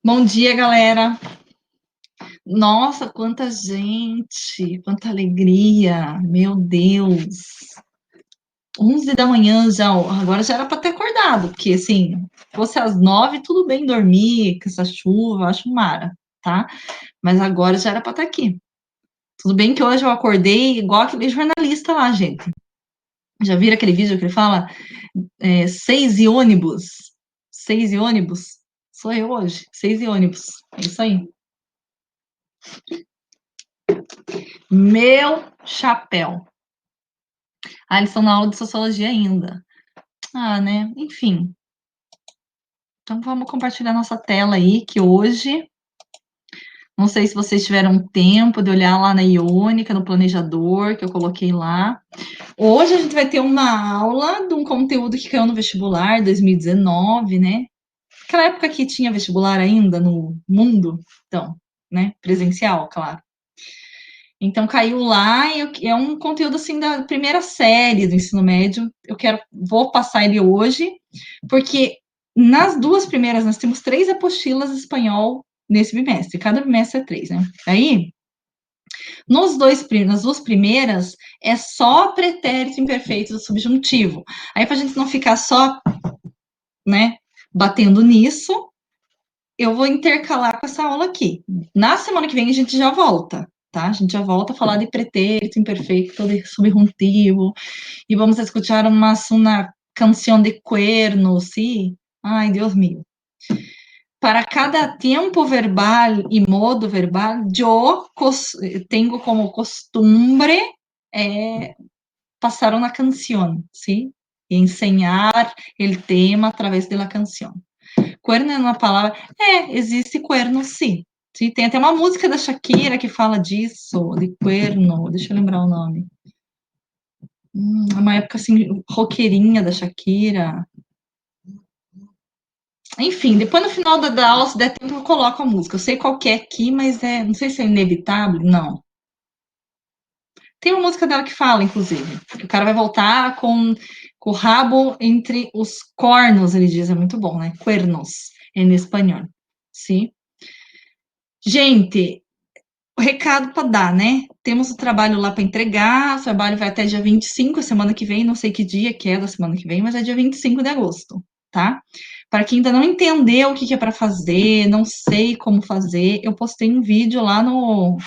Bom dia, galera. Nossa, quanta gente, quanta alegria. Meu Deus. 11 da manhã já, agora já era para ter acordado, porque assim, fosse às 9, tudo bem dormir, com essa chuva, acho mara, tá? Mas agora já era para estar aqui. Tudo bem que hoje eu acordei igual aquele jornalista lá, gente. Já viram aquele vídeo que ele fala 6 e ônibus? 6 e ônibus? Sou eu hoje, 6 e ônibus. É isso aí. Meu chapéu. Ah, eles estão na aula de sociologia ainda. Ah, né? Enfim. Então vamos compartilhar nossa tela aí, que hoje, não sei se vocês tiveram tempo de olhar lá na Iônica, no planejador, que eu coloquei lá. Hoje a gente vai ter uma aula de um conteúdo que caiu no vestibular 2019, né? Aquela época que tinha vestibular ainda no mundo, então, né? Presencial, claro. Então caiu lá e é um conteúdo assim da primeira série do ensino médio. Vou passar ele hoje, porque nas duas primeiras nós temos 3 apostilas de espanhol nesse bimestre. Cada bimestre é 3, né? Aí, nas duas primeiras é só pretérito imperfeito do subjuntivo. Aí para a gente não ficar só, né, batendo nisso, eu vou intercalar com essa aula aqui. Na semana que vem a gente já volta, tá? A gente já volta a falar de pretérito imperfeito, de subjuntivo, e vamos escutar uma canção de cuerno, sim? Ai, Deus mío. Para cada tempo verbal e modo verbal, eu tenho como costumbre passar uma canção, sim? E ensinar o tema através da canção. Cuerno é uma palavra. Existe cuerno, sim. Sim. Tem até uma música da Shakira que fala disso, de cuerno. Deixa eu lembrar o nome. Uma época assim, roqueirinha da Shakira. Enfim, depois no final da aula, se der tempo, eu coloco a música. Eu sei qual que é aqui, mas não sei se é inevitável. Não. Tem uma música dela que fala, inclusive, que o cara vai voltar com o rabo entre os cornos, ele diz, é muito bom, né? Cuernos, em espanhol. Sim. Gente, o recado para dar, né? Temos o trabalho lá para entregar, o trabalho vai até dia 25, semana que vem, não sei que dia que é da semana que vem, mas é dia 25 de agosto, tá? Para quem ainda não entendeu o que é para fazer, não sei como fazer, eu postei um vídeo lá no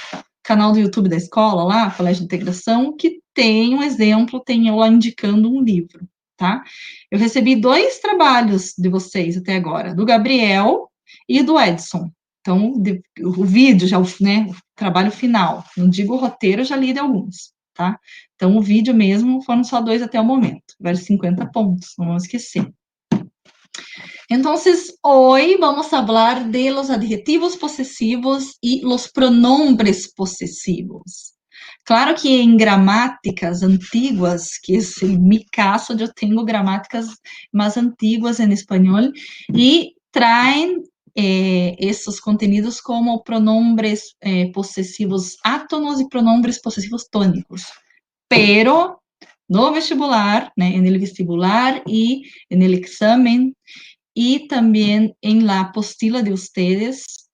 canal do YouTube da escola, lá, Colégio de Integração, que tem um exemplo, tem eu lá indicando um livro, tá? Eu recebi 2 trabalhos de vocês até agora, do Gabriel e do Edson. Então, o vídeo, já, né, o trabalho final, não digo o roteiro, eu já li de alguns, tá? Então, o vídeo mesmo foram só 2 até o momento, vários 50 pontos, não vamos esquecer. Entonces, hoy vamos a hablar de los adjetivos posesivos y los pronombres posesivos. Claro que en gramáticas antiguas, que es en mi caso, yo tengo gramáticas más antiguas en español y traen esses contenidos como pronombres possessivos átonos e pronombres possessivos tônicos. Pero no vestibular, né, en el vestibular y en el examen y también en la apostila de ustedes,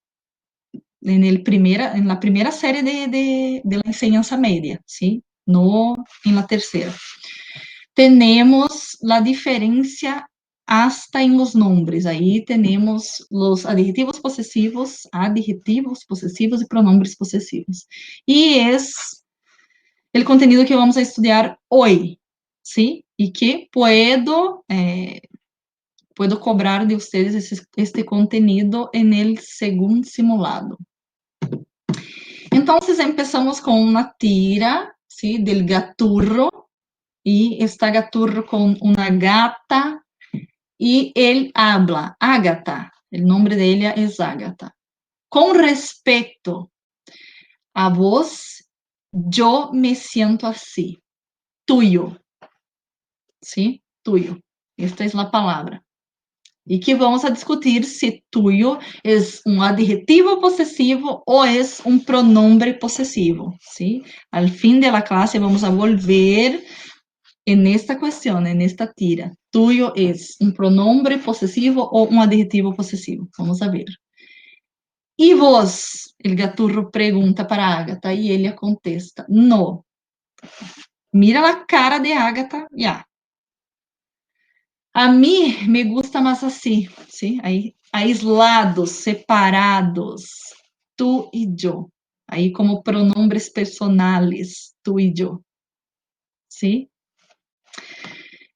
en la primera serie de la enseñanza media, ¿sí? No en la tercera. Tenemos la diferencia hasta en los nombres. Ahí tenemos los adjetivos posesivos y pronombres posesivos. Y es el contenido que vamos a estudiar hoy, ¿sí? Y que puedo cobrar de ustedes este contenido en el segundo simulado. Entonces empezamos con una tira, ¿sí? Del gaturro, y está gaturro con una gata, y él habla, Ágata, el nombre de ella es Ágata. Con respecto a vos, yo me siento así, tuyo, ¿sí? Tuyo. Esta es la palabra. E que vamos a discutir se tuyo é um adjetivo possessivo ou é um pronombre possessivo, ¿sí? Al fin de la clase vamos a volver en esta cuestión, en esta tira. Tuyo é um pronombre possessivo ou um adjetivo possessivo? Vamos a ver. E vos? El gaturro pergunta para Ágata e ele contesta: no. Mira a cara de Ágata, já. A mim me gusta mais assim, ¿sí? Aí, aislados, separados, tu e eu. Aí como pronombres personales, tu e eu, ¿sí?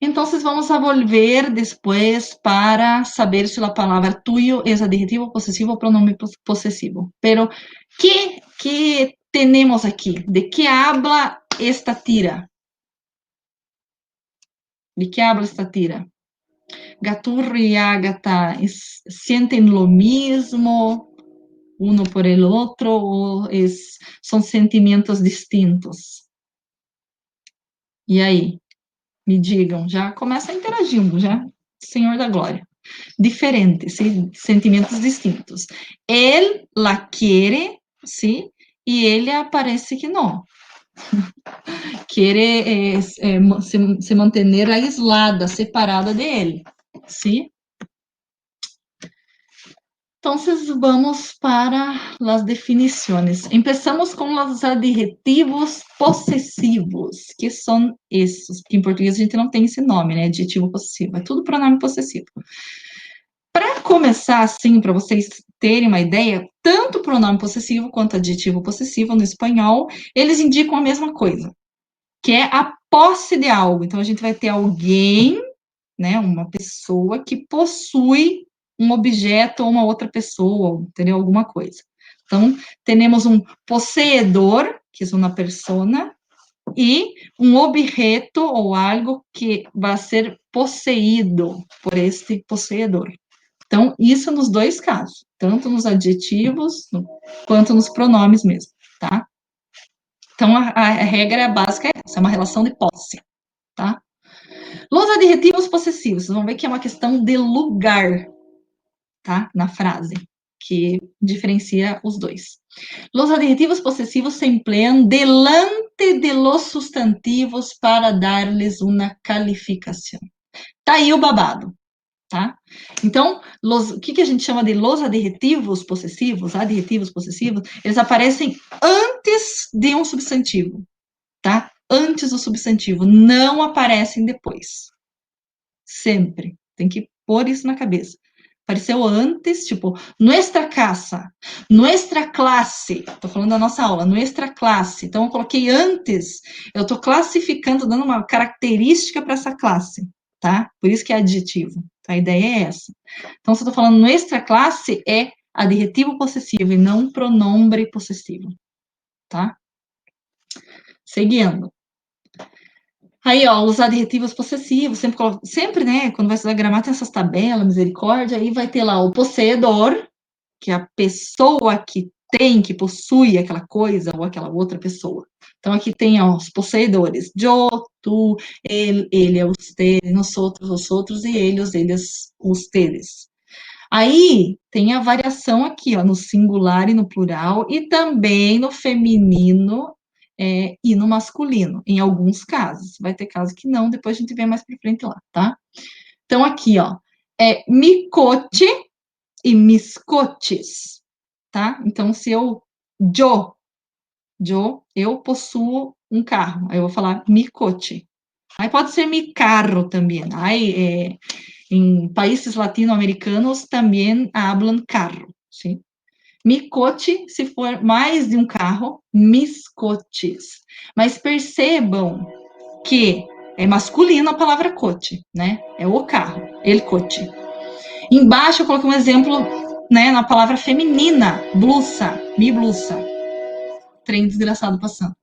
Então, vamos a volver depois para saber se a palavra tuyo é adjetivo possessivo ou pronome possessivo. Pero, que temos aqui? ¿De que habla esta tira? ¿De que habla esta tira? Gaturro e Ágata sentem lo mismo uno por el outro ou são sentimentos distintos? E aí? Me digam, já começa interagindo, já, Senhor da Glória. Diferentes, ¿sí? Sentimentos distintos. Él la quiere, ¿sí? Y ella parece que no. Quiere se mantener aislada, separada de él, ¿sí? Entonces, vamos para las definiciones. Empezamos con los adjetivos possessivos, que são esses, que em português a gente não tem esse nome, né? Adjetivo possessivo, é tudo pronome possessivo. Para começar, assim, para vocês terem uma ideia, tanto o pronome possessivo quanto o adjetivo possessivo no espanhol, eles indicam a mesma coisa, que é a posse de algo. Então, a gente vai ter alguém, né, uma pessoa que possui um objeto ou uma outra pessoa, entendeu? Alguma coisa. Então, temos um possuidor, que é uma persona, e um objeto ou algo que vai ser possuído por este possuidor. Então, isso nos dois casos, tanto nos adjetivos quanto nos pronomes mesmo, tá? Então, a regra básica é essa, é uma relação de posse, tá? Los adjetivos possessivos, vocês vão ver que é uma questão de lugar, tá? Na frase, que diferencia os dois. Los adjetivos possessivos se emplean delante de los sustantivos para darles uma calificação. Tá aí o babado. Tá? Então, o que a gente chama de los adjetivos possessivos, eles aparecem antes de um substantivo, tá? Antes do substantivo, não aparecem depois. Sempre. Tem que pôr isso na cabeça. Apareceu antes, tipo, nuestra casa, nuestra classe. Tô falando da nossa aula, nuestra classe. Então, eu coloquei antes, eu tô classificando, dando uma característica para essa classe, tá? Por isso que é adjetivo. A ideia é essa. Então, se eu tô falando nuestra classe, é adjetivo possessivo e não pronombre possessivo, tá? Seguindo. Aí, ó, os adjetivos possessivos, sempre, né, quando vai estudar gramática, tem essas tabelas, misericórdia, aí vai ter lá o possuidor, que é a pessoa que tem, que possui aquela coisa ou aquela outra pessoa. Então, aqui tem, ó, os possuidores, yo, tu, ele, usted, nós outros, os outros, e eles, ustedes. Aí, tem a variação aqui, ó, no singular e no plural, e também no feminino e no masculino, em alguns casos. Vai ter casos que não, depois a gente vê mais para frente lá, tá? Então, aqui, ó, micote e miscotes, tá? Então, se eu possuo um carro, aí eu vou falar micote. Aí pode ser mi carro também. Aí, em países latino-americanos também hablam carro, sim? Micote, se for mais de um carro, miscotes. Mas percebam que é masculino a palavra coche, né? É o carro, el coche. Embaixo eu coloquei um exemplo, né, na palavra feminina, blusa, mi blusa. Trem desgraçado passando.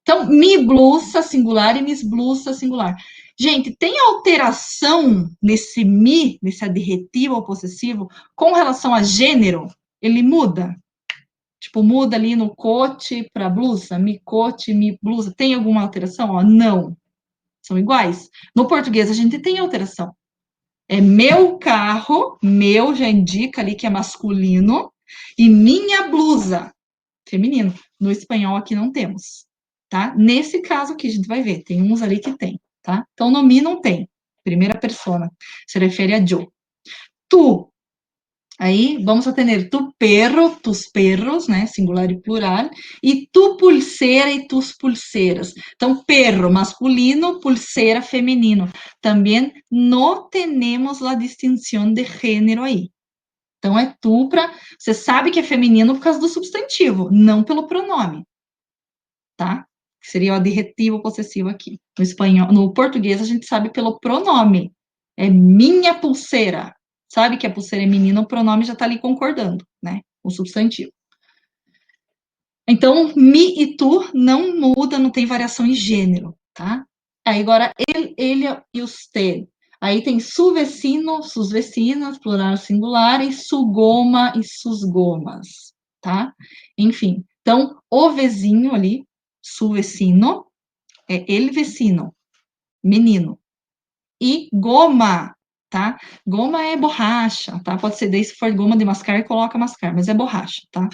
Então, mi blusa singular e mis blusa singular. Gente, tem alteração nesse mi, nesse adjetivo ou possessivo, com relação a gênero? Ele muda? Tipo, muda ali no cote para blusa, mi cote, mi blusa. Tem alguma alteração? Ó, não. São iguais. No português, a gente tem alteração. É meu carro, meu já indica ali que é masculino, e minha blusa, feminino. No espanhol aqui não temos, tá? Nesse caso aqui a gente vai ver, tem uns ali que tem, tá? Então no mi não tem, primeira persona, se refere a eu. Tu, Aí vamos a ter tu perro, tus perros, né? Singular e plural, e tu pulseira e tus pulseiras. Então, perro masculino, pulseira feminino. Também não temos a distinção de gênero aí. Então, é tu para. Você sabe que é feminino por causa do substantivo, não pelo pronome, tá? Que seria o adjetivo possessivo aqui. No espanhol, no português, a gente sabe pelo pronome. É minha pulseira. Sabe que a pulseira é menina, o pronome já está ali concordando, né? O substantivo. Então, mi e tu não muda, não tem variação em gênero, tá? Aí agora, ele e usted. Aí tem su vecino, sus vecinas, plural singular, e su goma e sus gomas, tá? Enfim, então, o vizinho ali, su vecino, é el vecino, menino. E goma, tá? Goma é borracha, tá? Pode ser daí, se for goma de mascar, coloca mascar, mas é borracha, tá?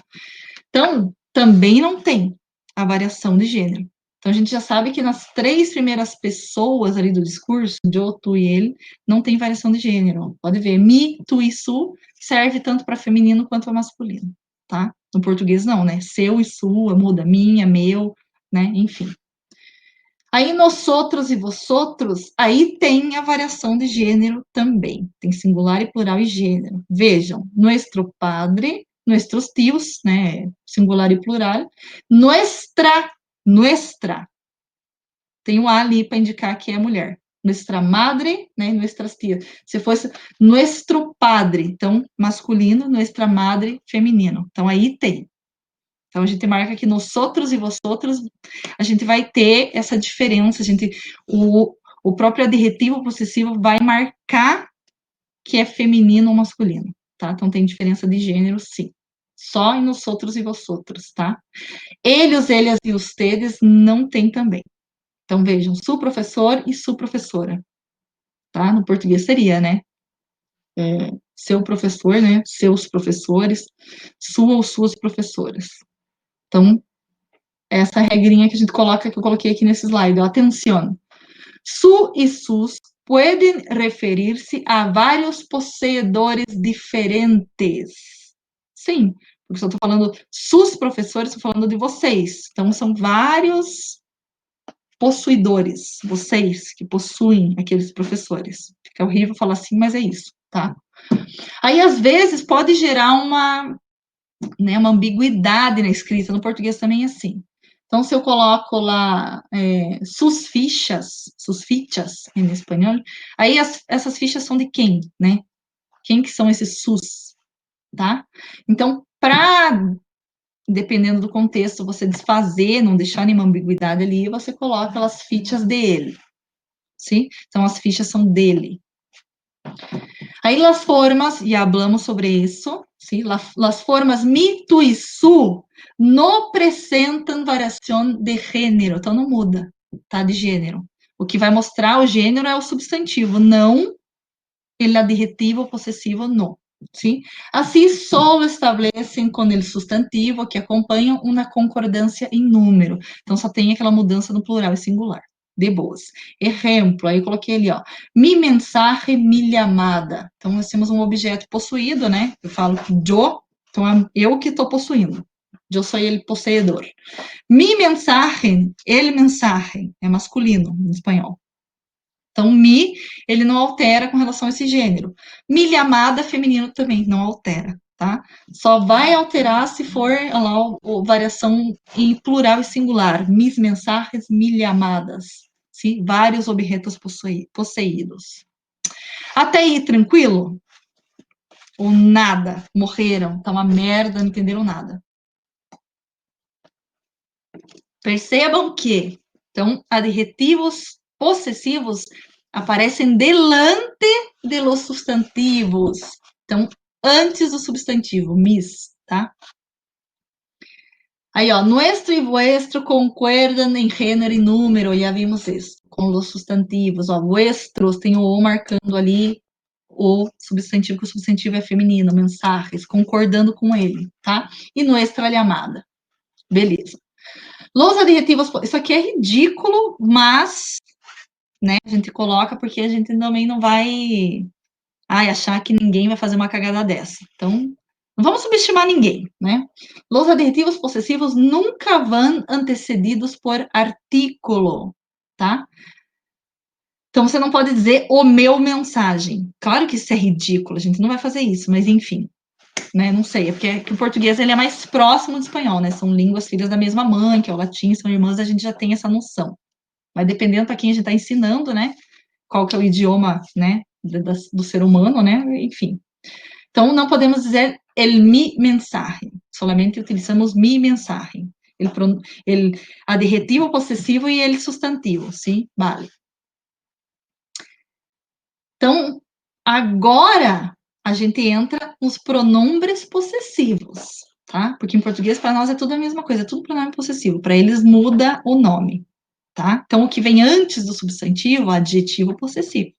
Então, também não tem a variação de gênero. Então, a gente já sabe que nas três primeiras pessoas ali do discurso, eu, tu e ele, não tem variação de gênero. Pode ver, mi, tu e su serve tanto para feminino quanto para masculino, tá? No português, não, né? Seu e sua, muda, minha, meu, né? Enfim. Aí, nosotros e vosotros, aí tem a variação de gênero também. Tem singular e plural e gênero. Vejam, nuestro padre, nuestros tios, né? Singular e plural. Nuestra. Tem um A ali para indicar que é mulher. Nuestra madre, né? Nuestras tias. Se fosse nuestro padre, então masculino, nuestra madre, feminino. Então aí tem. Então, a gente marca que nos outros e vosotros, a gente vai ter essa diferença, o próprio adjetivo possessivo vai marcar que é feminino ou masculino, tá? Então, tem diferença de gênero, sim. Só em nos outros e vosotros, tá? Eles, elas e ustedes não tem também. Então, vejam, su professor e su professora, tá? No português seria, né? Seu professor, né? Seus professores, sua ou suas professoras. Então, essa regrinha que a gente coloca, que eu coloquei aqui nesse slide. Atenção. Su e sus podem referir-se a vários possuidores diferentes. Sim, porque se eu estou falando sus professores, estou falando de vocês. Então, são vários possuidores, vocês que possuem aqueles professores. Fica horrível falar assim, mas é isso, tá? Aí, às vezes, pode gerar uma ambiguidade na escrita. No português também é assim. Então, se eu coloco lá sus fichas em espanhol, aí essas fichas são de quem, né? Quem que são esses sus, tá? Então, dependendo do contexto, você desfazer, não deixar nenhuma ambiguidade ali, você coloca as fichas dele, sim? Então, as fichas são dele. Aí, las formas, e hablamos sobre isso, ¿sí? Las formas mi, tu e su não apresentam variação de gênero, então não muda, tá? De gênero. O que vai mostrar o gênero é o substantivo, não o adjetivo possessivo, não. ¿Sí? Assim, só estabelecem com o substantivo que acompanham uma concordância em número. Então, só tem aquela mudança no plural e singular. De boas. Exemplo, aí eu coloquei ali, ó. Mi mensagem, mi llamada. Então, nós temos um objeto possuído, né? Eu falo que eu, então é eu que estou possuindo. Eu sou ele possuidor. Mi mensagem, ele mensagem, é masculino em espanhol. Então, mi, ele não altera com relação a esse gênero. Mi llamada, feminino também, não altera, tá? Só vai alterar se for lá variação em plural e singular. Mis mensagens, mi llamadas. Sim? Vários objetos possuídos. Até aí, tranquilo? Ou nada? Morreram? Tá uma merda, não entenderam nada. Percebam que, então, adjetivos possessivos aparecem delante de los substantivos. Então, antes do substantivo, mis, tá? Aí, ó, nuestro e vuestro concuerdan em gênero e número, já vimos isso, com os substantivos, ó, vuestros tem o marcando ali o substantivo, que o substantivo é feminino, mensagens, concordando com ele, tá? E nuestra llamada. Beleza. Los adjetivos, isso aqui é ridículo, mas, né, a gente coloca porque a gente também não vai Ai, achar que ninguém vai fazer uma cagada dessa. Então, não vamos subestimar ninguém, né? Los adjetivos possessivos nunca vão antecedidos por artículo, tá? Então, você não pode dizer o meu mensagem. Claro que isso é ridículo, a gente não vai fazer isso, mas enfim, né? Não sei, é porque que o português ele é mais próximo do espanhol, né? São línguas filhas da mesma mãe, que é o latim, são irmãs, a gente já tem essa noção. Mas dependendo para quem a gente está ensinando, né? Qual que é o idioma, né? Do ser humano, né? Enfim. Então, não podemos dizer el mi mensaje, solamente utilizamos mi mensaje. El adjetivo possessivo e el sustantivo, sim? Vale. Então, agora a gente entra nos pronombres possessivos, tá? Porque em português, para nós, é tudo a mesma coisa, é tudo pronome possessivo. Para eles, muda o nome, tá? Então, o que vem antes do substantivo, adjetivo possessivo.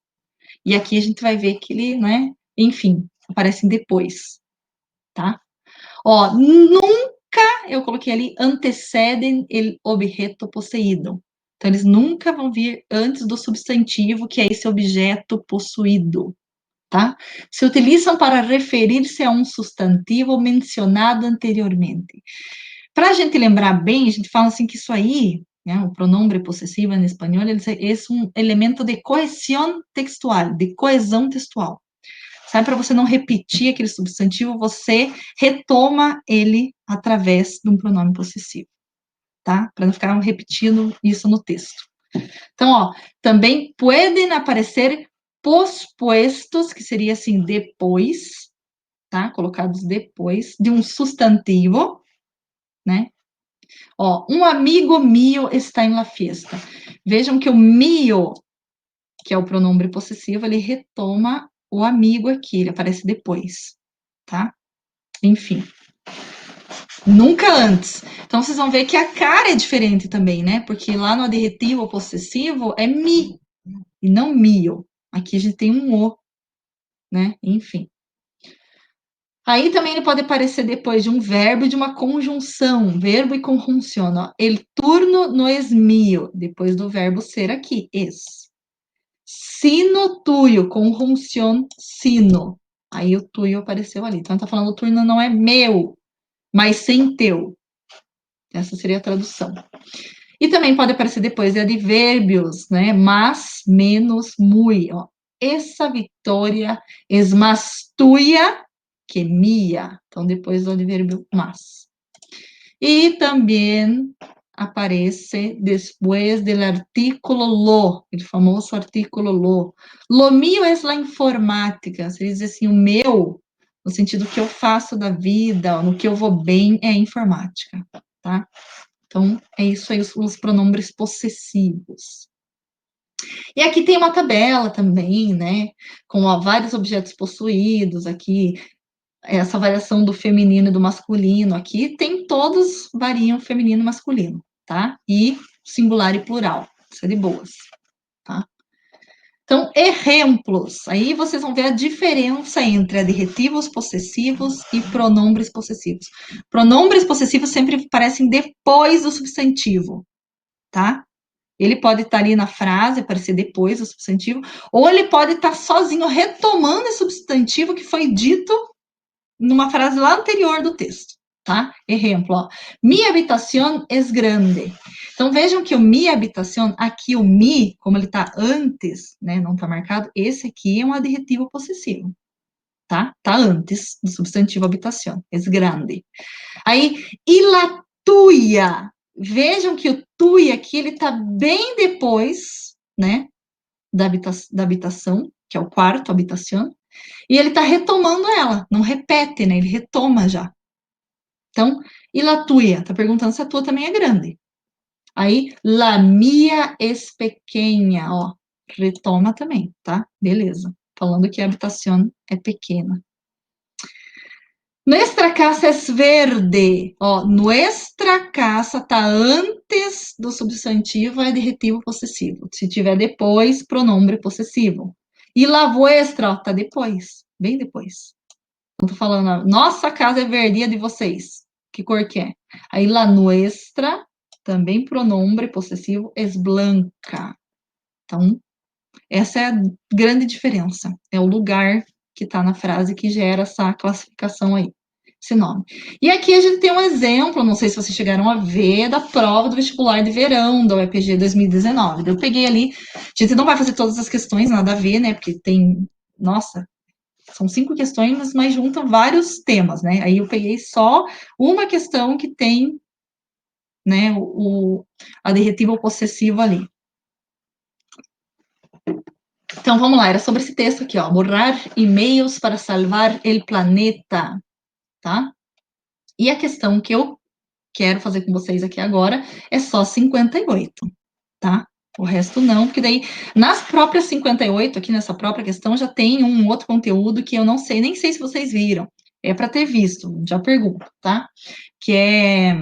E aqui a gente vai ver que ele, né? Enfim, aparecem depois, tá? Ó, nunca, eu coloquei ali, antecedem el objeto possuído. Então, eles nunca vão vir antes do substantivo, que é esse objeto possuído, tá? Se utilizam para referir-se a um substantivo mencionado anteriormente. Para a gente lembrar bem, a gente fala assim que isso aí, né, o pronombre possessivo em espanhol, ele é um elemento de coesão textual, de coesão textual. Sabe, para você não repetir aquele substantivo, você retoma ele através de um pronome possessivo, tá? Para não ficar repetindo isso no texto. Então, ó, também podem aparecer pospuestos, que seria assim, depois, tá? Colocados depois de um substantivo, né? Ó, um amigo mío está em la fiesta. Vejam que o mío, que é o pronome possessivo, ele retoma o amigo aqui, ele aparece depois, tá? Enfim, nunca antes. Então, vocês vão ver que a cara é diferente também, né? Porque lá no adjetivo possessivo é mi, e não mio. Aqui a gente tem um o, né? Enfim. Aí também ele pode aparecer depois de um verbo e de uma conjunção, verbo e conjunção. Ó. El turno no es mío, depois do verbo ser aqui, es. Sino tuyo, conjunção sino. Aí o tuyo apareceu ali. Então, tá falando o turno não é meu, mas sem teu. Essa seria a tradução. E também pode aparecer depois de advérbios, né? Mas, menos, muy. Ó. Essa vitória es más tuya que mía. Então, depois do advérbio mas. E também aparece depois do artículo lo, o famoso artículo lo. Lo mío es la informática. Você diz assim, o meu, no sentido que eu faço da vida, no que eu vou bem, é informática, tá? Então, é isso aí, os pronombres possessivos. E aqui tem uma tabela também, né? Com ó, vários objetos possuídos aqui, essa variação do feminino e do masculino aqui, tem todos variam feminino e masculino, tá? E singular e plural, isso é de boas, tá? Então, exemplos. Aí vocês vão ver a diferença entre adjetivos possessivos e pronombres possessivos. Pronombres possessivos sempre aparecem depois do substantivo, tá? Ele pode estar ali na frase, aparecer depois do substantivo, ou ele pode estar sozinho retomando esse substantivo que foi dito numa frase lá anterior do texto, tá? Exemplo, ó. Mi habitación es grande. Então, vejam que o mi habitación, aqui o mi, como ele está antes, né, não está marcado, esse aqui é um adjetivo possessivo, tá? Tá antes do substantivo habitación, es grande. Aí, y la tuya. Vejam que o tuya aqui, ele está bem depois, né, da habitação, que é o quarto, habitação, e ele está retomando ela, não repete, né? Ele retoma já. Então, e la tuya? Está perguntando se a tua também é grande. Aí, la mia es pequena, ó, retoma também, tá? Beleza. Falando que a habitação é pequena. Nuestra casa es verde. Ó, nuestra casa tá antes do substantivo adjetivo possessivo. Se tiver depois, pronombre possessivo. E la vuestra, ó, tá depois, bem depois. Então, tô falando, nossa casa é verde, e a de vocês. Que cor que é? Aí, la nuestra, também pronombre possessivo, es blanca. Então, essa é a grande diferença. É o lugar que está na frase que gera essa classificação aí, esse nome. E aqui a gente tem um exemplo, não sei se vocês chegaram a ver, da prova do vestibular de verão da UEPG 2019. Eu peguei ali, a gente não vai fazer todas as questões, nada a ver, né, porque tem, nossa, são 5 questões, mas juntam vários temas, né, aí eu peguei só uma questão que tem, né, o adjetivo possessivo ali. Então, vamos lá, era sobre esse texto aqui, ó. Borrar e-mails para salvar el planeta, tá? E a questão que eu quero fazer com vocês aqui agora é só 58, tá? O resto não, porque daí, nas próprias 58, aqui nessa própria questão, já tem um outro conteúdo que eu não sei, nem sei se vocês viram. É para ter visto, já pergunto, tá? Que é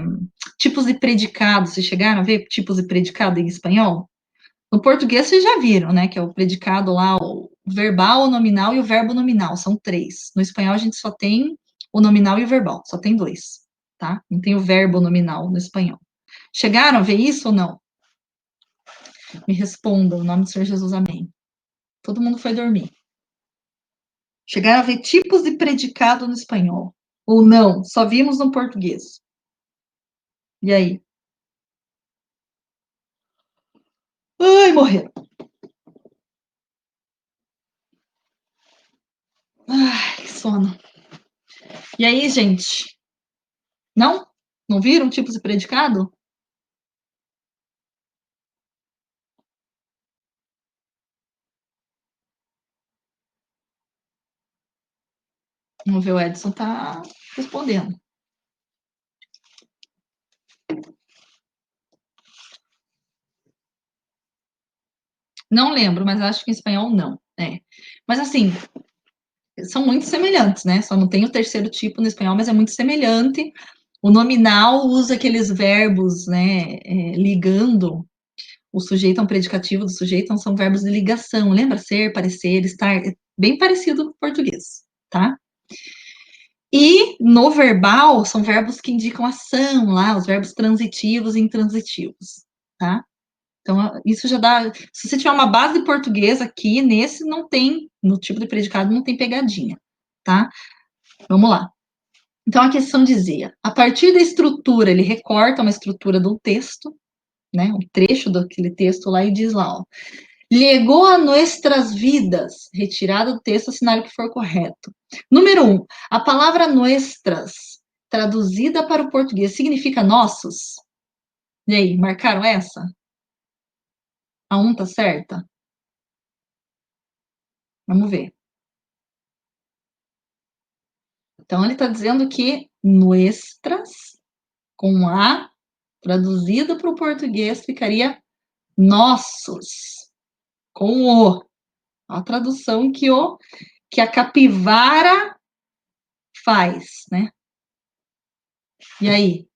tipos de predicado. Vocês chegaram a ver tipos de predicado em espanhol? No português vocês já viram, né? Que é o predicado lá, o verbal, o nominal e o verbo nominal. São 3. No espanhol a gente só tem o nominal e o verbal. Só tem 2, tá? Não tem o verbo nominal no espanhol. Chegaram a ver isso ou não? Me respondam, em nome do Senhor Jesus, amém. Todo mundo foi dormir. Chegaram a ver tipos de predicado no espanhol? Ou não? Só vimos no português. E aí? Ai, morreram. Ai, que sono. E aí, gente? Não? Não viram tipos de predicado? Vamos ver, o Edson tá respondendo. Não lembro, mas acho que em espanhol não. É. Mas assim, são muito semelhantes, né? Só não tem o terceiro tipo no espanhol, mas é muito semelhante. O nominal usa aqueles verbos, né, ligando o sujeito a um predicativo do sujeito, então são verbos de ligação. Lembra? Ser, parecer, estar. É bem parecido com o português, tá? E no verbal, são verbos que indicam ação lá, os verbos transitivos e intransitivos, tá? Então, isso já dá. Se você tiver uma base de português aqui, nesse não tem, no tipo de predicado, não tem pegadinha, tá? Vamos lá. Então, a questão dizia: a partir da estrutura, ele recorta uma estrutura do texto, né? Um trecho daquele texto lá e diz lá, ó. Legou a nossas vidas, retirada do texto, assinale o que for correto. Número 1, a palavra nuestras, traduzida para o português, significa nossos? E aí, marcaram essa? A 1 tá certa? Vamos ver. Então, ele está dizendo que nuestras, com A, traduzido para o português, ficaria nossos, com O. A tradução que a capivara faz, né? E aí?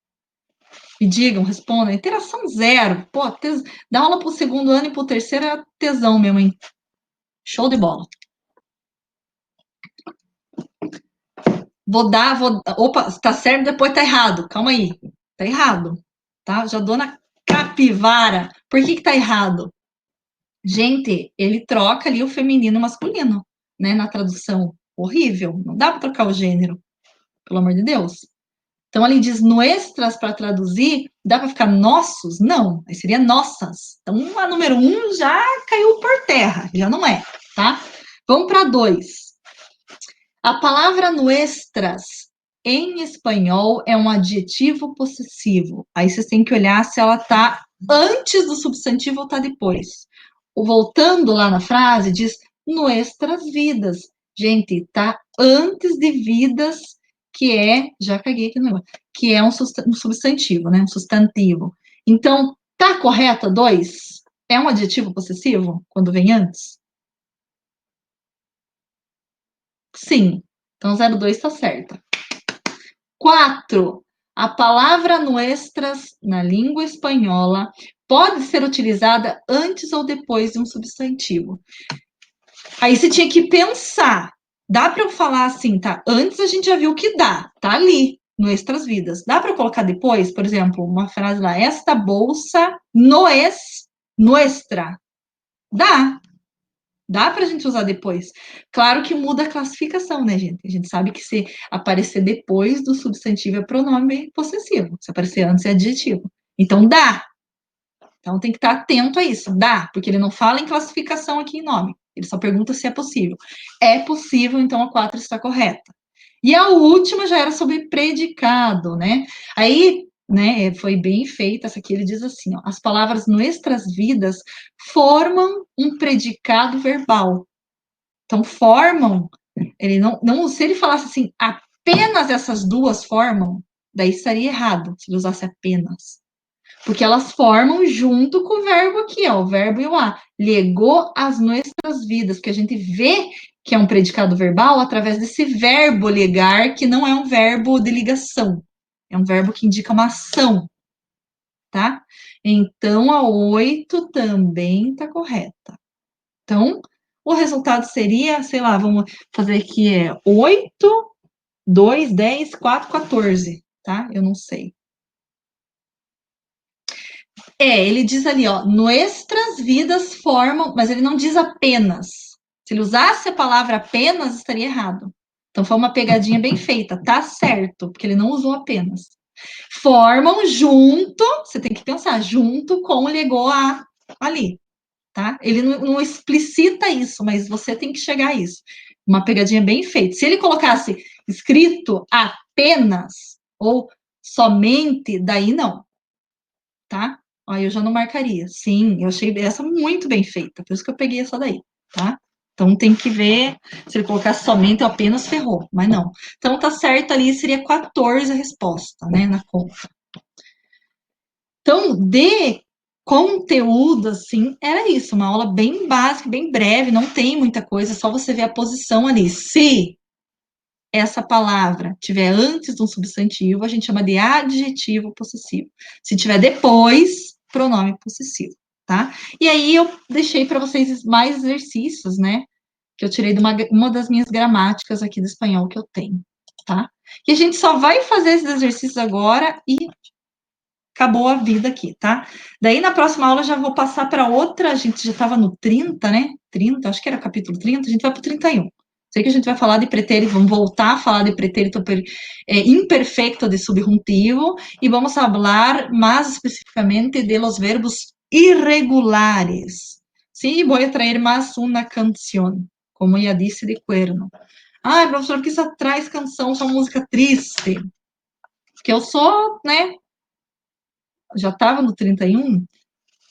Me digam, respondam. Interação zero. Pô, dá aula para o segundo ano e para o terceiro é tesão mesmo, hein? Show de bola. Opa, tá certo, depois tá errado. Calma aí. Tá errado. Tá? Já dou na capivara. Por que tá errado? Gente, ele troca ali o feminino e o masculino, né? Na tradução. Horrível. Não dá para trocar o gênero. Pelo amor de Deus. Então, ele diz nuestras para traduzir, dá para ficar nossos? Não, aí seria nossas. Então, a número 1 já caiu por terra, já não é, tá? Vamos para 2. A palavra nuestras em espanhol é um adjetivo possessivo. Aí vocês têm que olhar se ela está antes do substantivo ou está depois. Voltando lá na frase, diz nuestras vidas. Gente, tá antes de vidas, que é, já caguei aqui no negócio, que é um substantivo, né? Um substantivo. Então, tá correta 2? É um adjetivo possessivo quando vem antes? Sim. Então, 02 está certa. 4. A palavra nuestras, na língua espanhola, pode ser utilizada antes ou depois de um substantivo. Aí você tinha que pensar. Dá para eu falar assim, tá? Antes a gente já viu que dá, tá ali, nuestras vidas. Dá para eu colocar depois, por exemplo, uma frase lá, esta bolsa no es nuestra. Dá. Dá para a gente usar depois. Claro que muda a classificação, né, gente? A gente sabe que se aparecer depois do substantivo é pronome possessivo. Se aparecer antes é adjetivo. Então dá. Então tem que estar atento a isso. Dá, porque ele não fala em classificação aqui em nome. Ele só pergunta se é possível. É possível, então a 4 está correta. E a última já era sobre predicado, né? Aí, né, foi bem feita essa aqui. Ele diz assim: ó, as palavras nuestras vidas formam um predicado verbal. Então, formam. Ele não, se ele falasse assim, apenas essas duas formam, daí estaria errado se ele usasse apenas. Porque elas formam junto com o verbo aqui, ó, o verbo e o a. Legou as nossas vidas, porque a gente vê que é um predicado verbal através desse verbo legar, que não é um verbo de ligação. É um verbo que indica uma ação, tá? Então, a 8 também está correta. Então, o resultado seria, sei lá, vamos fazer aqui, 8, 2, 10, 4, 14, tá? Eu não sei. Ele diz ali, ó, nuestras vidas formam, mas ele não diz apenas. Se ele usasse a palavra apenas, estaria errado. Então foi uma pegadinha bem feita, tá certo, porque ele não usou apenas. Formam junto, você tem que pensar, junto com o legou a ali, tá? Ele não explicita isso, mas você tem que chegar a isso. Uma pegadinha bem feita. Se ele colocasse escrito apenas ou somente, daí não, tá? Aí eu já não marcaria. Sim, eu achei essa muito bem feita, por isso que eu peguei essa daí, tá? Então tem que ver, se ele colocasse somente ou apenas ferrou, mas não. Então tá certo ali, seria 14 a resposta, né, na conta. Então, de conteúdo, assim, era isso, uma aula bem básica, bem breve, não tem muita coisa, só você ver a posição ali. Se essa palavra tiver antes de um substantivo, a gente chama de adjetivo possessivo. Se tiver depois, pronome possessivo, tá? E aí eu deixei para vocês mais exercícios, né? Que eu tirei de uma das minhas gramáticas aqui do espanhol que eu tenho, tá? E a gente só vai fazer esses exercícios agora e acabou a vida aqui, tá? Daí na próxima aula eu já vou passar para outra, a gente já estava no 30, né? 30, acho que era o capítulo 30, a gente vai para o 31. Sei que a gente vai falar de pretérito, vamos voltar a falar de pretérito imperfeito de subjuntivo e vamos falar mais especificamente de los verbos irregulares. Sim, vou trazer mais uma canção, como já disse de Cuerno. Ai, professor, por que você traz canção, só música triste? Porque eu sou, né, já estava no 31?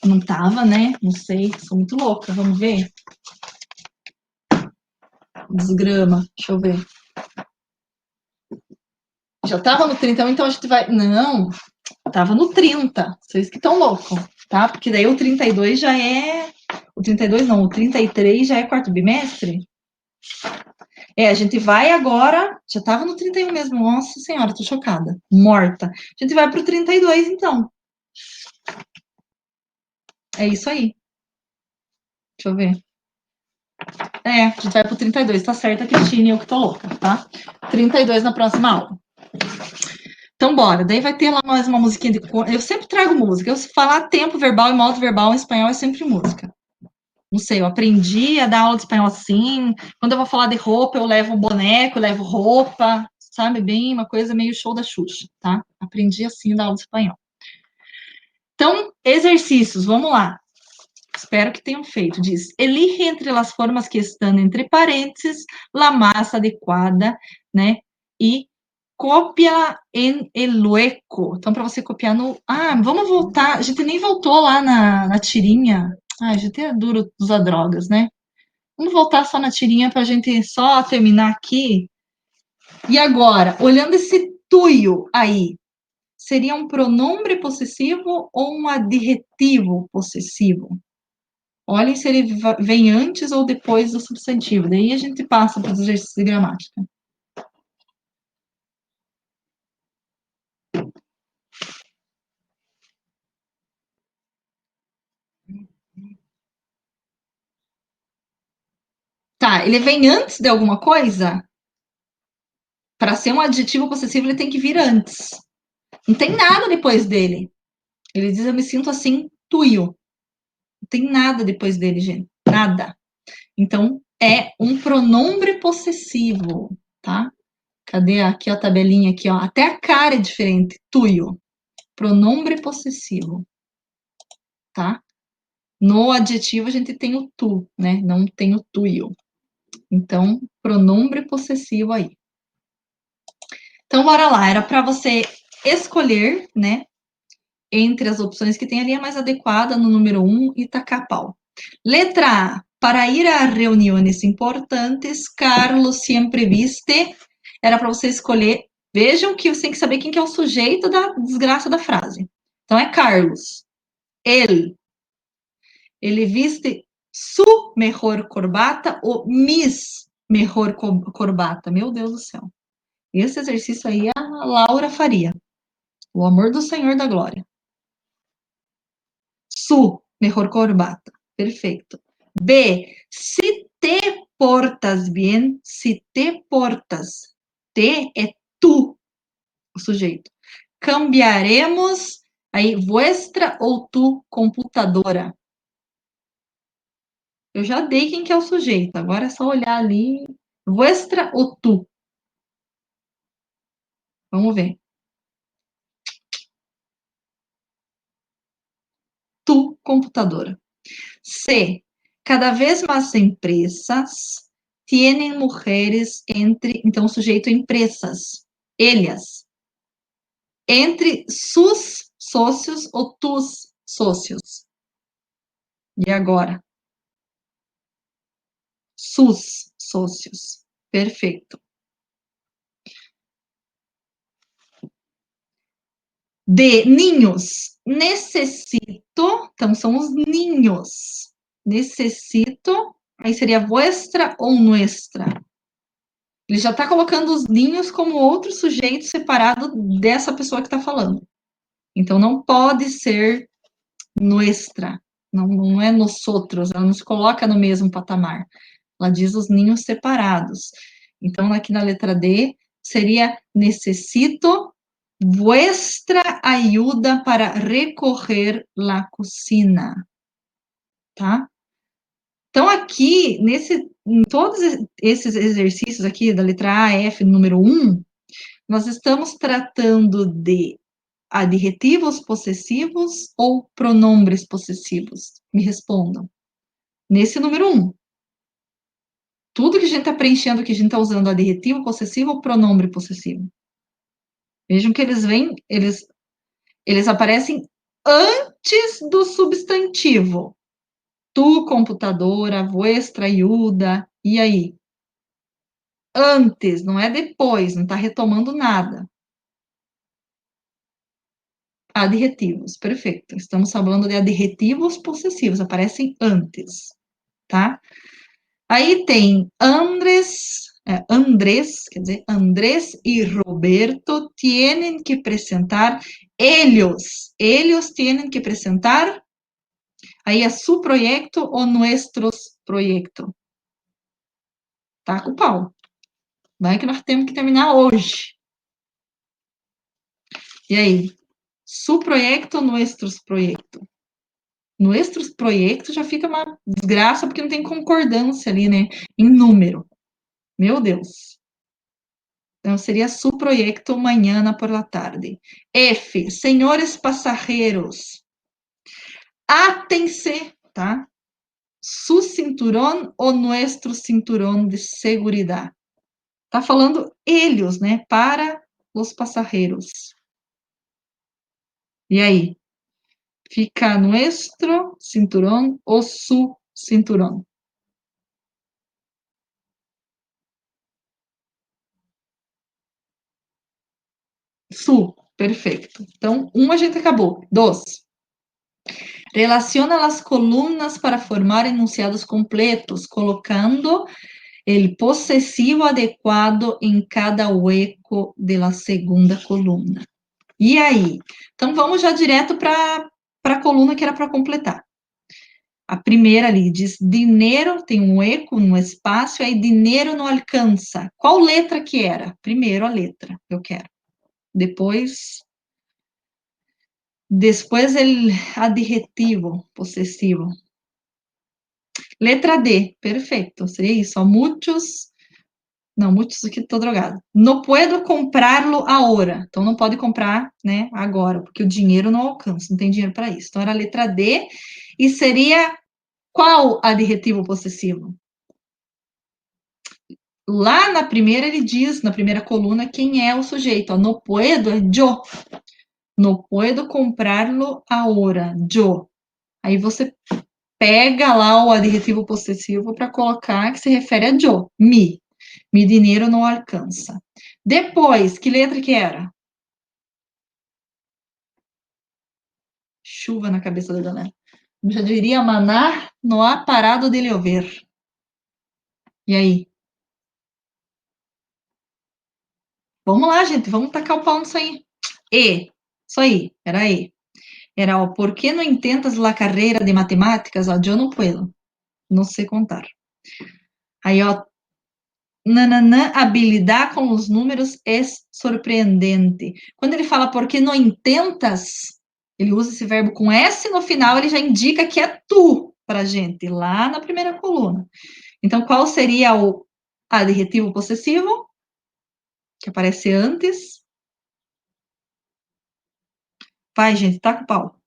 Não estava, né? Não sei, sou muito louca, vamos ver. Desgrama, deixa eu ver. Já estava no 31, então a gente vai. Não, estava no 30. Vocês que estão loucos, tá? Porque daí o 32 já é. O 32 não, o 33 já é quarto bimestre. A gente vai agora. Já estava no 31 mesmo. Nossa Senhora, tô chocada. Morta. A gente vai pro 32, então. É isso aí. Deixa eu ver. A gente vai pro 32, tá certo, a Cristina e eu que tô louca, tá? 32 na próxima aula. Então, bora. Daí vai ter lá mais uma musiquinha de. Eu sempre trago música. Eu, se falar tempo verbal e modo verbal em espanhol é sempre música. Não sei, eu aprendi a dar aula de espanhol assim. Quando eu vou falar de roupa, eu levo um boneco, eu levo roupa, sabe? Bem, uma coisa meio show da Xuxa, tá? Aprendi assim a dar aula de espanhol. Então, exercícios, vamos lá. Espero que tenham feito. Diz: elige entre as formas que estão entre parênteses la massa adequada, né? E cópia em el hueco. Então, para você copiar no. Ah, vamos voltar. A gente nem voltou lá na tirinha. Ah, a gente é duro usar drogas, né? Vamos voltar só na tirinha para a gente só terminar aqui. E agora, olhando esse tuyo aí, seria um pronome possessivo ou um adjetivo possessivo? Olhem se ele vem antes ou depois do substantivo. Daí a gente passa para os exercícios de gramática. Tá, ele vem antes de alguma coisa? Para ser um adjetivo possessivo, ele tem que vir antes. Não tem nada depois dele. Ele diz: eu me sinto assim, tuyo. Não tem nada depois dele, gente. Nada. Então, é um pronombre possessivo, tá? Cadê aqui a tabelinha aqui, ó? Até a cara é diferente. Tuyo. Pronombre possessivo, tá? No adjetivo a gente tem o tu, né? Não tem o tuyo. Então, pronombre possessivo aí. Então, bora lá. Era para você escolher, né? Entre as opções que tem ali, a mais adequada no número 1 e tacar pau. Letra A. Para ir a reuniões importantes, Carlos sempre viste. Era para você escolher. Vejam que você tem que saber quem que é o sujeito da desgraça da frase. Então, é Carlos. Ele viste su mejor corbata ou mis mejor corbata. Meu Deus do céu. Esse exercício aí a Laura faria. O amor do Senhor da Glória. Su mejor corbata. Perfeito. B. Si te portas bien, si te portas. Te é tu, o sujeito. Cambiaremos aí vuestra ou tu computadora. Eu já dei quem que é o sujeito, agora é só olhar ali. Vuestra ou tu? Vamos ver. Tu, computadora. C. Cada vez mais empresas têm mulheres entre. Então, sujeito empresas. Ellas. Entre sus sócios ou tus sócios. E agora? Sus sócios. Perfeito. De ninhos. Necessito. Então, são os ninhos. Necessito. Aí seria vuestra ou nuestra. Ele já está colocando os ninhos como outro sujeito separado dessa pessoa que está falando. Então, não pode ser nuestra. Não é nosotros. Ela não se coloca no mesmo patamar. Ela diz os ninhos separados. Então, aqui na letra D, seria necessito vuestra ayuda para recorrer la cocina, tá? Então, aqui, em todos esses exercícios aqui, da letra A, F, número 1, nós estamos tratando de adjetivos possessivos ou pronombres possessivos? Me respondam. Nesse número 1. Tudo que a gente está preenchendo, que a gente está usando adjetivo possessivo ou pronombre possessivo. Vejam que eles aparecem antes do substantivo. Tu, computadora, vuestra, ayuda, e aí? Antes, não é depois, não está retomando nada. Adjetivos, perfeito. Estamos falando de adjetivos possessivos, aparecem antes, tá? Aí tem Andrés, quer dizer, Andrés e Roberto tienen que apresentar, eles tienen que apresentar, aí é su proyecto ou nuestros proyecto. Tá com o pau. Vai que nós temos que terminar hoje. E aí? Su proyecto ou nuestros proyecto? Nuestros proyectos já fica uma desgraça, porque não tem concordância ali, né? Em número. Meu Deus. Então, seria su proyecto mañana por la tarde. F, senhores passageiros, átense, tá? Su cinturón ou nuestro cinturón de seguridad. Tá falando eles, né? Para os passageiros. E aí? Fica nuestro cinturón ou su cinturón? Su, perfeito. Então, a gente acabou. 2. Relaciona as colunas para formar enunciados completos, colocando o possessivo adequado em cada hueco da segunda coluna. E aí? Então, vamos já direto para a coluna que era para completar. A primeira ali diz dinheiro, tem um eco, um espaço, aí dinheiro não alcança. Qual letra que era? Primeiro a letra, eu quero. Depois el adjetivo possessivo. Letra D, perfeito. Seria isso, ó. Muitos. Não, muitos aqui tô drogado. Não puedo comprá-lo agora. Então não pode comprar, né, agora, porque o dinheiro não alcança, não tem dinheiro para isso. Então era a letra D e seria qual adjetivo possessivo? Lá na primeira ele diz, na primeira coluna, quem é o sujeito. Ó, no puedo é yo. No puedo comprarlo ahora. Yo. Aí você pega lá o adjetivo possessivo para colocar que se refere a yo, mi. Mi dinheiro não alcança. Depois, que letra que era? Chuva na cabeça da galera. Eu já diria maná, não há parado de llover. E aí? Vamos lá, gente, vamos tacar o pau nisso aí. E, isso aí, era E. Era, ó, ¿por qué no intentas la carreira de matemáticas? Ó, yo no puedo, no sé contar. Aí, ó, nananã, habilidade com os números é surpreendente. Quando ele fala por que não intentas, ele usa esse verbo com S no final, ele já indica que é tu pra gente, lá na primeira coluna. Então, qual seria o adjetivo possessivo, que aparece antes? Vai, gente, taca o pau.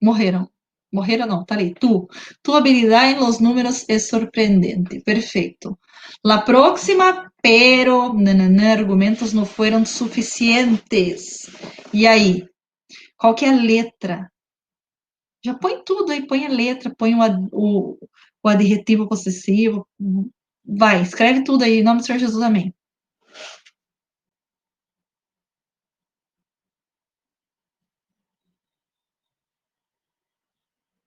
Morreram. Morreram não, tá ali. Tu habilidade em los números é surpreendente. Perfeito. La próxima, pero nananã, argumentos não foram suficientes. E aí? Qual que é a letra? Já põe tudo aí, põe a letra, põe o adjetivo possessivo. Vai, escreve tudo aí, em nome do Senhor Jesus, amém.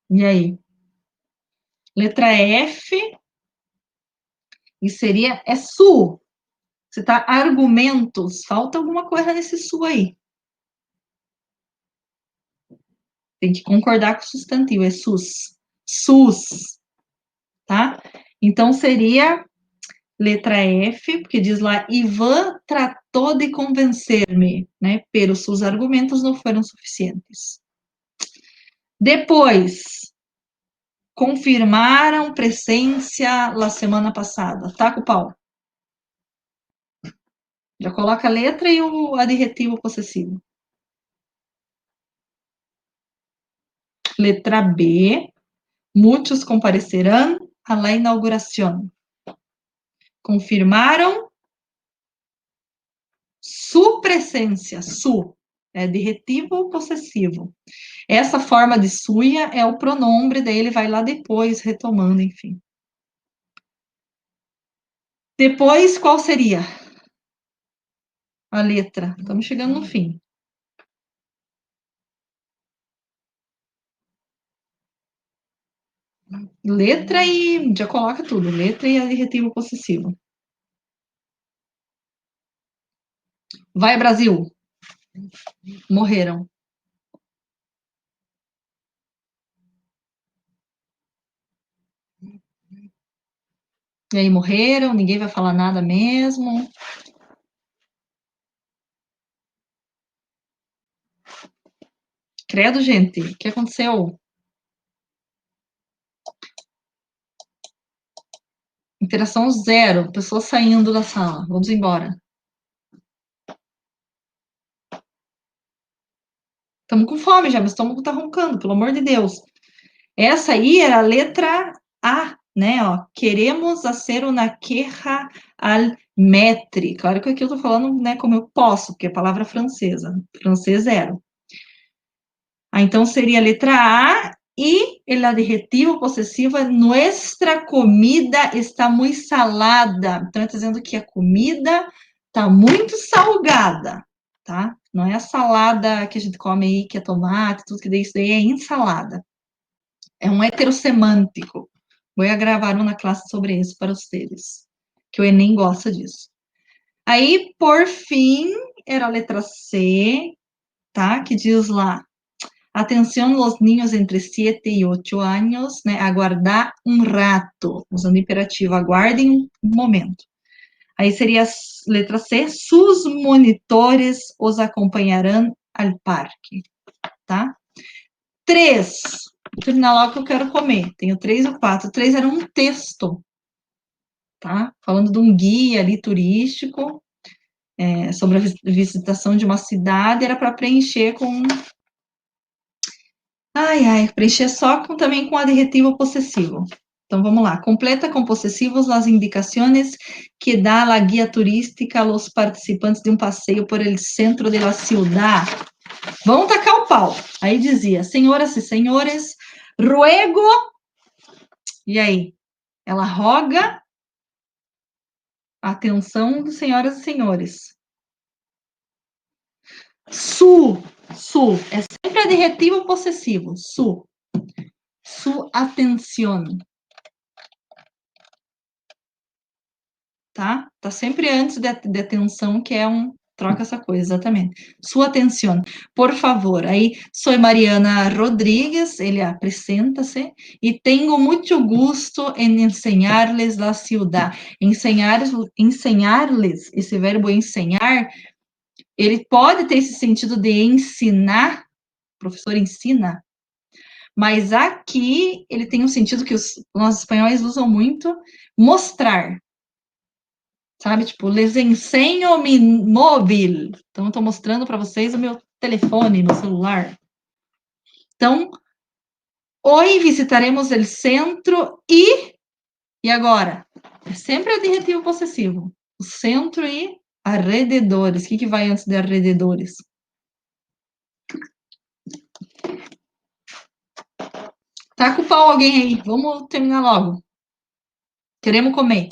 E aí? Letra F, e seria, é su. Você tá argumentos. Falta alguma coisa nesse su aí. Tem que concordar com o substantivo, é sus. Sus, tá? Então seria letra F, porque diz lá, Ivan tratou de convencer-me, né? Pero seus argumentos não foram suficientes. Depois, confirmaram presença la semana passada. Tá com o pau. Já coloca a letra e o adjetivo possessivo. Letra B, muitos comparecerão à la inauguração. Confirmaram su presença, su, é adjetivo possessivo. Essa forma de suia é o pronome, daí ele vai lá depois, retomando, enfim. Depois, qual seria a letra? Estamos chegando no fim. Letra e. Já coloca tudo, letra e adjetivo possessivo. Vai, Brasil! Morreram. E aí morreram, ninguém vai falar nada mesmo. Credo, gente, o que aconteceu? Interação zero, pessoas saindo da sala. Vamos embora. Estamos com fome já, meu estômago tá roncando, pelo amor de Deus. Essa aí era a letra A, né? Ó, queremos hacer una queja al maître. Claro que aqui eu tô falando, né, como eu posso, porque é palavra francesa. Francês zero. Ah, então seria a letra A e o adjetivo possessivo é nuestra comida está muito salada. Então, está dizendo que a comida está muito salgada, tá? Não é a salada que a gente come aí, que é tomate, tudo que isso daí é ensalada. É um heterossemântico. Vou gravar uma classe sobre isso para vocês, que o Enem gosta disso. Aí, por fim, era a letra C, tá? Que diz lá, atenção, los niños entre 7 e 8 anos, né? Aguardar um rato, usando imperativo, aguardem um momento. Aí seria a letra C, sus monitores os acompanharão al parque, tá? 3, vou terminar logo que eu quero comer. Tenho 3 ou 4. 3 era um texto, tá? Falando de um guia ali turístico, sobre a visitação de uma cidade, era para preencher com... preencher só também com adjetivo possessivo. Então, vamos lá. Completa com possessivos as indicações que dá a guia turística a los participantes de um passeio por el centro de la ciudad. Vamos tacar o pau. Aí dizia, senhoras e senhores, ruego... E aí? Ela roga a atenção dos senhoras e senhores. Su é sempre adjetivo possessivo. Su atenção. Tá? Tá sempre antes de atenção, que é um... Troca essa coisa, exatamente. Sua atenção, por favor. Aí, sou Mariana Rodrigues, ele apresenta-se, e tenho muito gosto em ensinar-lhes a ciudad. Ensinar-lhes, esse verbo ensinar, ele pode ter esse sentido de ensinar, o professor ensina, mas aqui ele tem um sentido que nós espanhóis usam muito, mostrar. Sabe, tipo, les enseño mi móvil. Então, eu estou mostrando para vocês o meu telefone, meu celular. Então, hoje visitaremos o centro e agora? É sempre adjetivo possessivo. O centro e arredores. O que vai antes de arredores? Tá com o pau alguém aí. Vamos terminar logo. Queremos comer.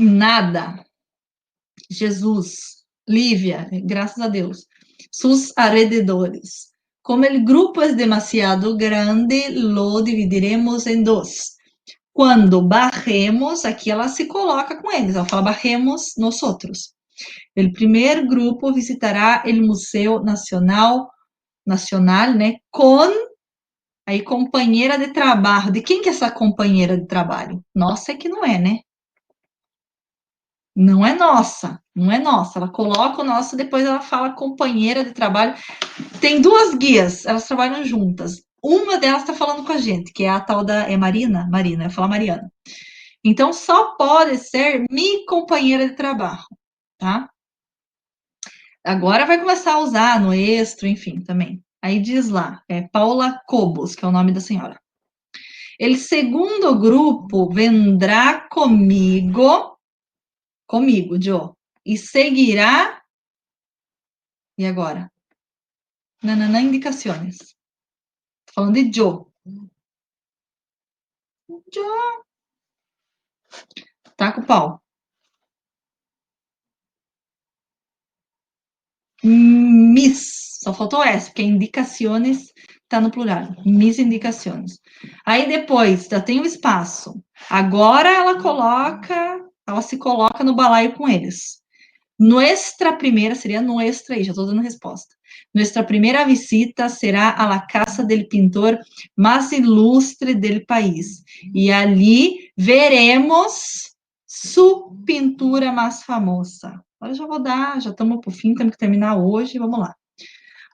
Nada. Jesus. Lívia, graças a Deus. Sus alrededores. Como o grupo é demasiado grande, lo dividiremos em 2. Quando barremos, aqui ela se coloca com eles, ela fala barremos nós outros. O primeiro grupo visitará o Museu Nacional, né, com aí companheira de trabalho. De quem que é essa companheira de trabalho? Nossa, é que não é, né? Não é nossa, não é nossa. Ela coloca o nosso, depois ela fala companheira de trabalho. Tem 2 guias, elas trabalham juntas. Uma delas está falando com a gente, que é a tal da... É Marina? Marina, eu ia falar Mariana. Então, só pode ser minha companheira de trabalho, tá? Agora vai começar a usar no extra, enfim, também. Aí diz lá, Paula Cobos, que é o nome da senhora. El segundo grupo vendrá comigo, Joe, e seguirá... E agora? Nananã, indicações. Tô falando de Joe. Joe. Tá com o pau. Mis, só faltou S, porque indicações tá no plural. Mis indicações. Aí depois, já tem o espaço. Agora ela se coloca no balaio com eles. Nuestra primeira, seria nuestra aí, já estou dando resposta. Nuestra primeira visita será a la casa del pintor mais ilustre del país. E ali veremos sua pintura mais famosa. Agora já vou dar, já estamos para o fim, temos que terminar hoje, vamos lá.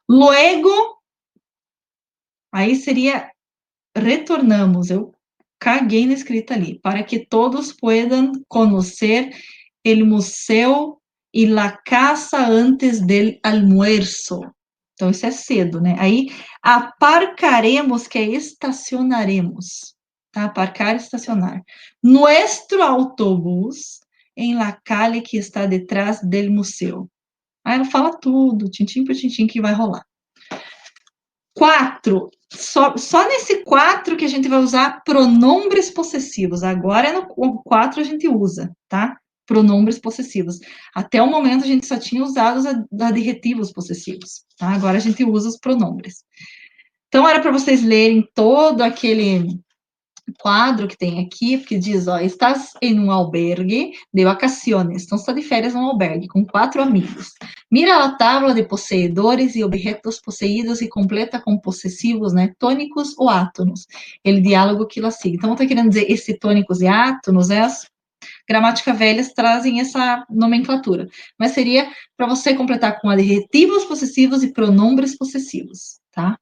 Luego, aí seria retornamos, eu caguei na escrita ali, para que todos puedan conhecer el museu e la casa antes del almuerzo. Então, isso é cedo, né? Aí, aparcaremos, que é estacionaremos, tá? Aparcar e estacionar. Nuestro autobús em la calle que está detrás del museu. Aí ela fala tudo, tintim por tintim, que vai rolar. 4. Só nesse 4 que a gente vai usar pronombres possessivos. Agora, no 4 a gente usa, tá? Pronombres possessivos. Até o momento, a gente só tinha usado os adjetivos possessivos, tá? Agora a gente usa os pronombres. Então, era para vocês lerem todo aquele quadro que tem aqui, porque diz, ó, estás em um albergue de vacaciones. Então, está de férias num albergue com 4 amigos. Mira a tabla de possuidores e objetos possuídos e completa com possessivos, né, tônicos ou átonos. El diálogo que lá sigue. Então, está querendo dizer esse tônicos e átonos é gramática velhas trazem essa nomenclatura. Mas seria para você completar com adjetivos possessivos e pronombres possessivos, tá?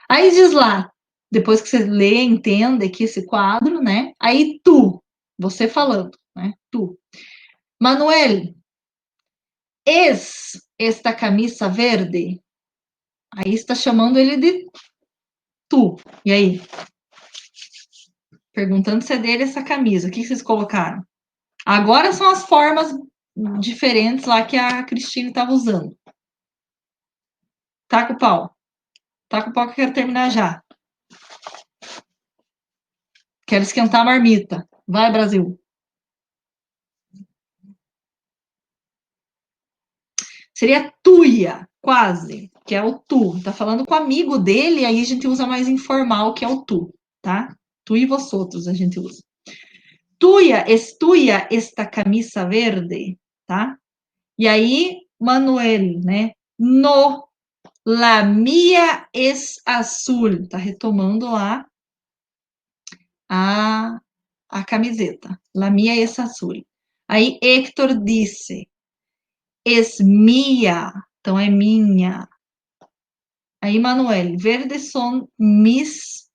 Aí diz lá, depois que você lê, entende aqui esse quadro, né? Aí tu, você falando, né? Tu. Manuel, es esta camisa verde? Aí está chamando ele de tu. E aí? Perguntando se é dele essa camisa. O que vocês colocaram? Agora são as formas diferentes lá que a Cristina estava usando. Taca o pau. Taca o pau que eu quero terminar já. Quero esquentar a marmita. Vai, Brasil. Seria tuia, quase, que é o tu. Tá falando com o amigo dele, aí a gente usa mais informal, que é o tu, tá? Tu e vosotros a gente usa. Tuya, es tuya esta camisa verde, tá? E aí, Manuel, né? No, la mía es azul. Tá retomando lá a camiseta. La mía es azul. Aí, Héctor disse, es mía. Então, é minha. Aí, Manuel, verdes são mis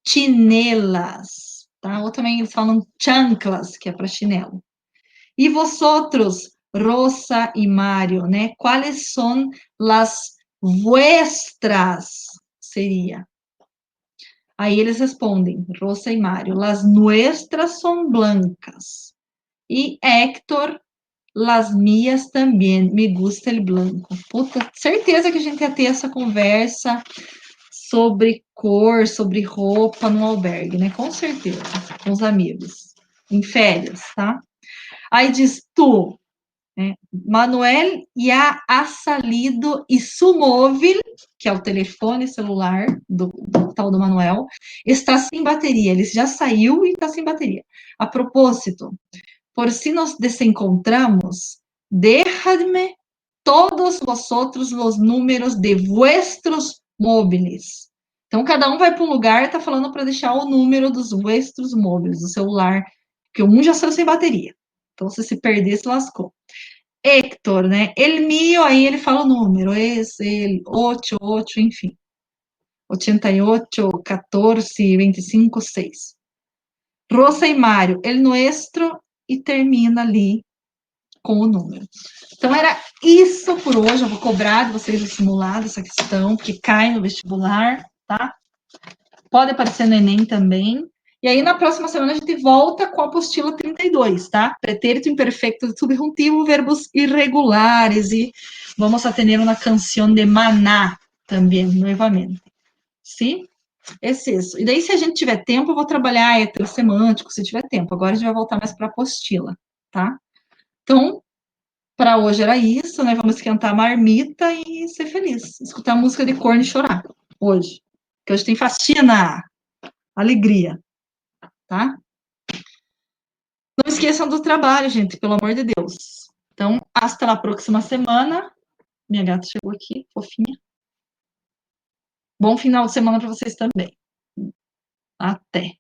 chinelas, tá? Ou também eles falam chanclas, que é para chinelo. E vosotros, Rosa e Mário, né? Quais são las vuestras? Seria. Aí eles respondem, Rosa e Mário, las nuestras são blancas. E Héctor, las mías também, me gusta el blanco. Puta, certeza que a gente ia ter essa conversa sobre cor, sobre roupa no albergue, né? Com certeza, com os amigos, em férias, tá? Aí diz tu, né? Manuel ya ha salido e su móvel, que é o telefone celular do tal do Manuel, está sem bateria. Ele já saiu e está sem bateria. A propósito, por si nos desencontramos, déjame todos vosotros os números de vuestros móveis. Então, cada um vai para um lugar e está falando para deixar o número dos vuestros móveis, do celular, porque um já saiu sem bateria. Então, se perder, se lascou. Héctor, né? El mío, aí ele fala o número, esse, ele, 8, 8, enfim. 88, 14, 25, 6. Rosa e Mário, el nuestro, e termina ali com o número. Então, era isso por hoje. Eu vou cobrar de vocês o simulado, essa questão, que cai no vestibular, tá? Pode aparecer no Enem também. E aí, na próxima semana, a gente volta com a apostila 32, tá? Pretérito imperfeito subjuntivo, verbos irregulares. E vamos atender uma canção de Maná também, novamente. Sim? Esse é isso. E daí, se a gente tiver tempo, eu vou trabalhar heterossemântico, se tiver tempo. Agora a gente vai voltar mais para a apostila, tá? Então, para hoje era isso, né? Vamos esquentar a marmita e ser feliz. Escutar música de corno e chorar hoje. Porque hoje tem faxina, alegria, tá? Não esqueçam do trabalho, gente, pelo amor de Deus. Então, hasta na próxima semana. Minha gata chegou aqui, fofinha. Bom final de semana para vocês também. Até.